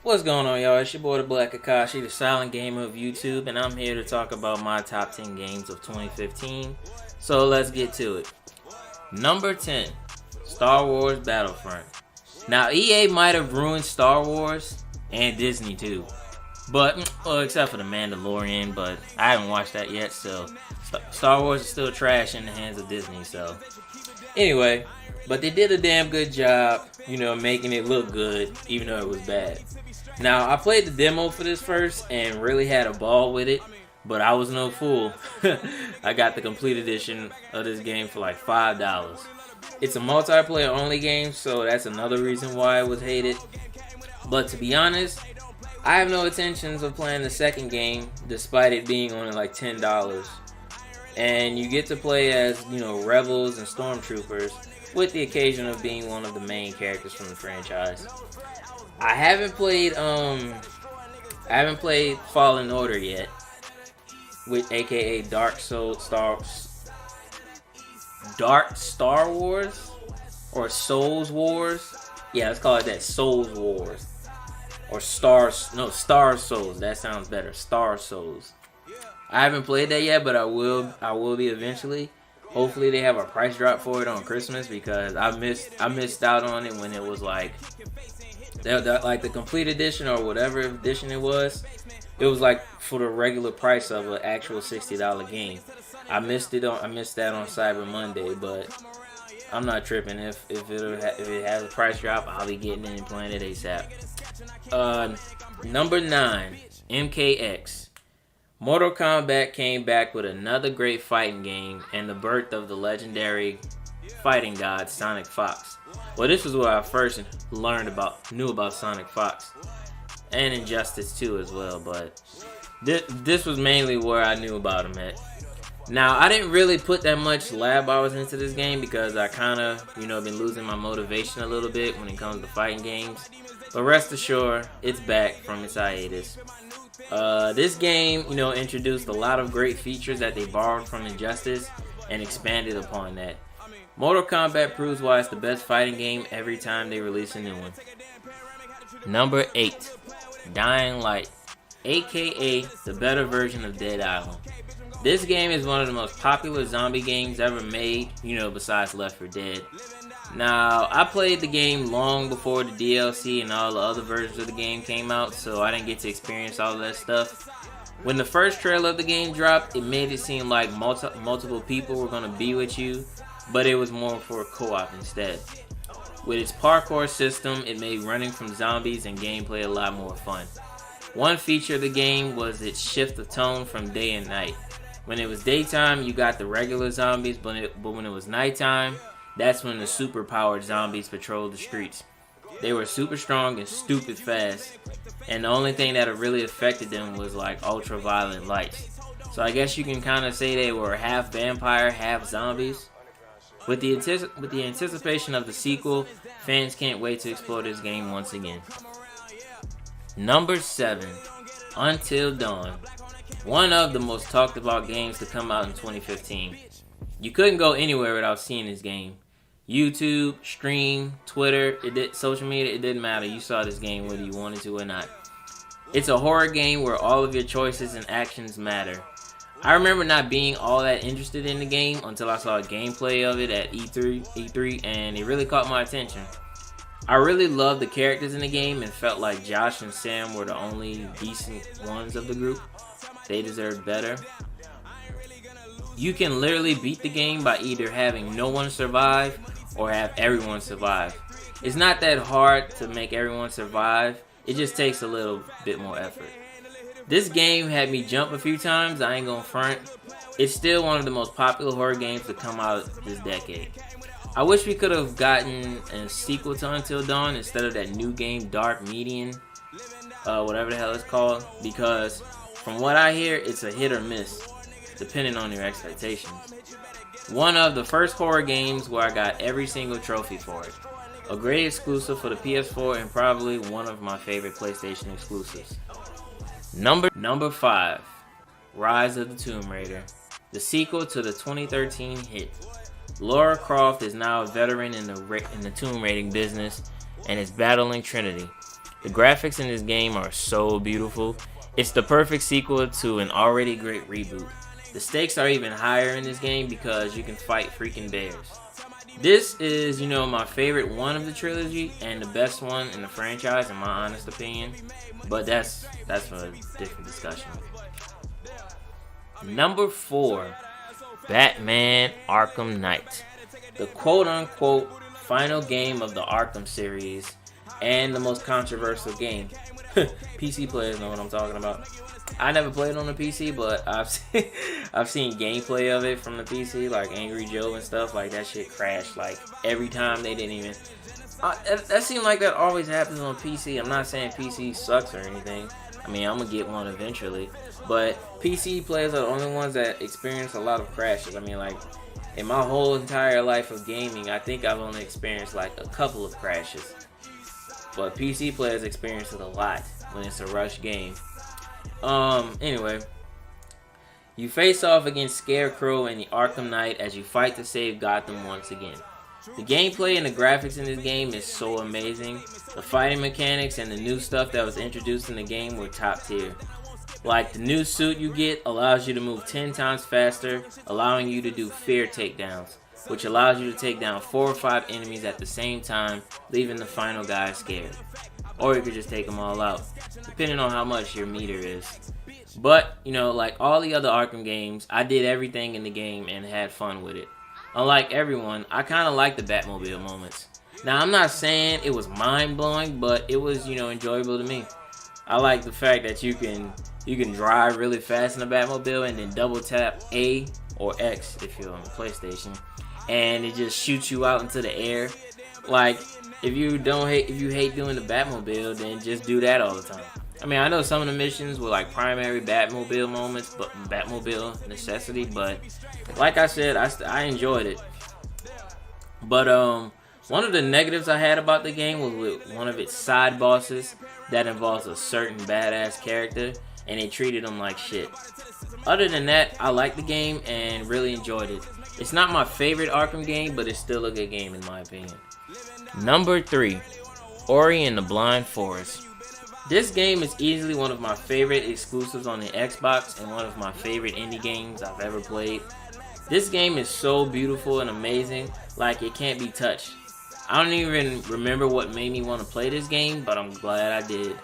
What's going on, y'all? It's your boy, the Black Akashi, the silent gamer of YouTube, and I'm here to talk about my top 10 games of 2015. So let's get to it. Number 10, Star Wars Battlefront. Now, EA might have ruined Star Wars and Disney too, but well, except for the Mandalorian, but I haven't watched that yet. So Star Wars is still trash in the hands of Disney. So anyway, but they did a damn good job, making it look good, even though it was bad. Now, I played the demo for this first and really had a ball with it, but I was no fool. I got the complete edition of this game for like $5. It's a multiplayer only game, so that's another reason why it was hated. But to be honest, I have no intentions of playing the second game, despite it being only like $10. And you get to play as, rebels and stormtroopers, with the occasion of being one of the main characters from the franchise. I haven't played Fallen Order yet, with aka Dark Star Wars or Souls Wars. Yeah, let's call it that, Souls Wars or Star Souls. That sounds better. Star Souls. I haven't played that yet, but I will be eventually. Hopefully they have a price drop for it on Christmas, because I missed out on it when it was like the complete edition or whatever edition it was. It was like for the regular price of an actual $60 game. I missed that on Cyber Monday, but I'm not tripping. If it has a price drop, I'll be getting it and playing it ASAP. Number 9, MKX. Mortal Kombat came back with another great fighting game and the birth of the legendary fighting god Sonic Fox. Well, this was where I first knew about Sonic Fox, and Injustice 2 as well, but this was mainly where I knew about him at. Now, I didn't really put that much lab hours into this game because I kind of, been losing my motivation a little bit when it comes to fighting games. But rest assured, it's back from its hiatus. This game, introduced a lot of great features that they borrowed from Injustice and expanded upon that. Mortal Kombat proves why it's the best fighting game every time they release a new one. Number 8, Dying Light, aka the better version of Dead Island. This game is one of the most popular zombie games ever made, besides Left 4 Dead. Now, I played the game long before the DLC and all the other versions of the game came out, so I didn't get to experience all of that stuff. When the first trailer of the game dropped, it made it seem like multiple people were going to be with you, but it was more for a co-op instead. With its parkour system, it made running from zombies and gameplay a lot more fun. One feature of the game was its shift of tone from day and night. When it was daytime, you got the regular zombies, but when it was nighttime, that's when the super-powered zombies patrolled the streets. They were super strong and stupid fast, and the only thing that really affected them was like ultra-violent lights. So I guess you can kind of say they were half vampire, half zombies. With the anticipation of the sequel, fans can't wait to explore this game once again. Number 7, Until Dawn. One of the most talked about games to come out in 2015. You couldn't go anywhere without seeing this game. YouTube, stream, Twitter, social media, it didn't matter. You saw this game whether you wanted to or not. It's a horror game where all of your choices and actions matter. I remember not being all that interested in the game until I saw a gameplay of it at E3, and it really caught my attention. I really loved the characters in the game and felt like Josh and Sam were the only decent ones of the group. They deserved better. You can literally beat the game by either having no one survive or have everyone survive. It's not that hard to make everyone survive, it just takes a little bit more effort. This game had me jump a few times, I ain't gonna front. It's still one of the most popular horror games to come out this decade. I wish we could have gotten a sequel to Until Dawn instead of that new game Dark Median, whatever the hell it's called, because from what I hear, it's a hit or miss, depending on your expectations. One of the first horror games where I got every single trophy for it. A great exclusive for the PS4 and probably one of my favorite PlayStation exclusives. Number 5, Rise of the Tomb Raider, the sequel to the 2013 hit. Lara Croft is now a veteran in the tomb raiding business and is battling Trinity. The graphics in this game are so beautiful. It's the perfect sequel to an already great reboot. The stakes are even higher in this game because you can fight freaking bears. This is, my favorite one of the trilogy and the best one in the franchise, in my honest opinion. But that's for a different discussion. Number 4, Batman Arkham Knight. The quote-unquote final game of the Arkham series and the most controversial game. PC players know what I'm talking about. I never played on the PC, but I've seen gameplay of it from the PC, like Angry Joe and stuff. Like, that shit crashed like every time. They didn't even. That seemed like that always happens on PC. I'm not saying PC sucks or anything. I mean, I'm gonna get one eventually, but PC players are the only ones that experience a lot of crashes. I mean, like, in my whole entire life of gaming, I think I've only experienced like a couple of crashes. But PC players experience it a lot when it's a rush game. Anyway, you face off against Scarecrow and the Arkham Knight as you fight to save Gotham once again. The gameplay and the graphics in this game is so amazing. The fighting mechanics and the new stuff that was introduced in the game were top tier. Like, the new suit you get allows you to move 10 times faster, allowing you to do fear takedowns, which allows you to take down 4 or 5 enemies at the same time, leaving the final guy scared. Or you could just take them all out, depending on how much your meter is. But, like all the other Arkham games, I did everything in the game and had fun with it. Unlike everyone, I kind of like the Batmobile moments. Now, I'm not saying it was mind-blowing, but it was, enjoyable to me. I like the fact that you can drive really fast in the Batmobile and then double tap A or X if you're on the PlayStation, and it just shoots you out into the air. Like, if you hate doing the Batmobile, then just do that all the time. I mean, I know some of the missions were like primary Batmobile moments, but Batmobile necessity. But like I said, I enjoyed it. But one of the negatives I had about the game was with one of its side bosses that involves a certain badass character, and they treated him like shit. Other than that, I liked the game and really enjoyed it. It's not my favorite Arkham game, but it's still a good game in my opinion. Number 3, Ori and the Blind Forest. This game is easily one of my favorite exclusives on the Xbox and one of my favorite indie games I've ever played. This game is so beautiful and amazing, like it can't be touched. I don't even remember what made me want to play this game, but I'm glad I did.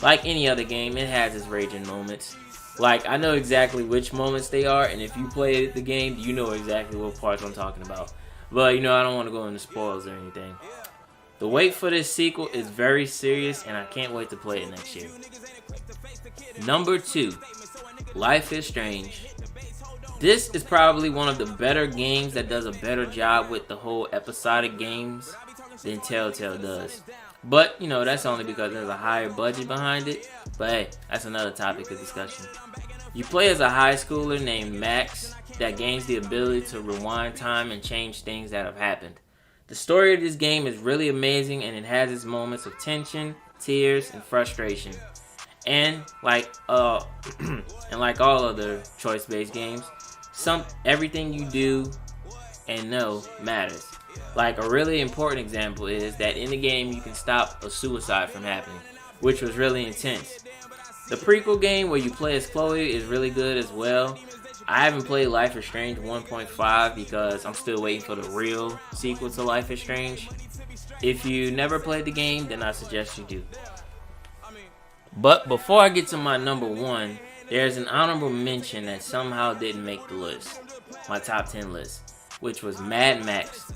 Like any other game, it has its raging moments. Like, I know exactly which moments they are, and if you play the game, you know exactly what parts I'm talking about. But, I don't want to go into spoilers or anything. The wait for this sequel is very serious, and I can't wait to play it next year. Number 2, Life is Strange. This is probably one of the better games that does a better job with the whole episodic games than Telltale does. But, that's only because there's a higher budget behind it. But hey, that's another topic of discussion. You play as a high schooler named Max that gains the ability to rewind time and change things that have happened. The story of this game is really amazing, and it has its moments of tension, tears, and frustration. And like all other choice-based games, everything you do and know matters. Like, a really important example is that in the game you can stop a suicide from happening, which was really intense. The prequel game where you play as Chloe is really good as well. I haven't played Life is Strange 1.5 because I'm still waiting for the real sequel to Life is Strange. If you never played the game, then I suggest you do. But before I get to my number 1, there's an honorable mention that somehow didn't make the list, my top 10 list, which was Mad Max.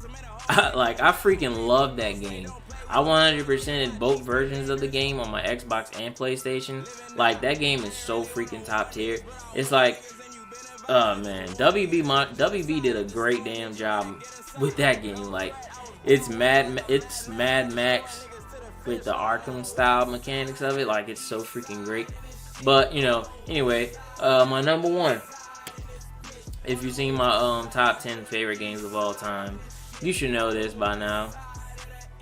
I freaking love that game. I 100%ed both versions of the game on my Xbox and PlayStation. Like, that game is so freaking top tier. It's like, oh man, WB did a great damn job with that game. Like, it's Mad Max with the Arkham style mechanics of it. Like, it's so freaking great. But anyway, my number 1. If you've seen my top 10 favorite games of all time, you should know this by now.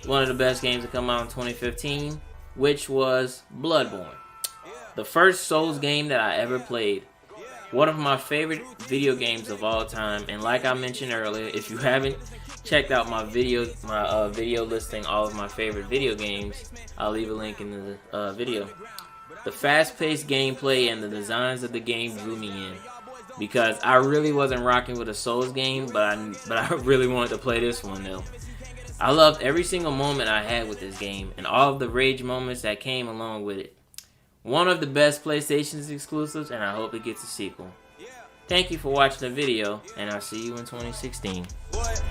One of the best games to come out in 2015, which was Bloodborne. The first Souls game that I ever played. One of my favorite video games of all time, and like I mentioned earlier, if you haven't checked out my video listing all of my favorite video games, I'll leave a link in the video. The fast-paced gameplay and the designs of the game drew me in, because I really wasn't rocking with a Souls game, but I really wanted to play this one though. I loved every single moment I had with this game, and all of the rage moments that came along with it. One of the best PlayStation exclusives, and I hope it gets a sequel. Thank you for watching the video, and I'll see you in 2016. What?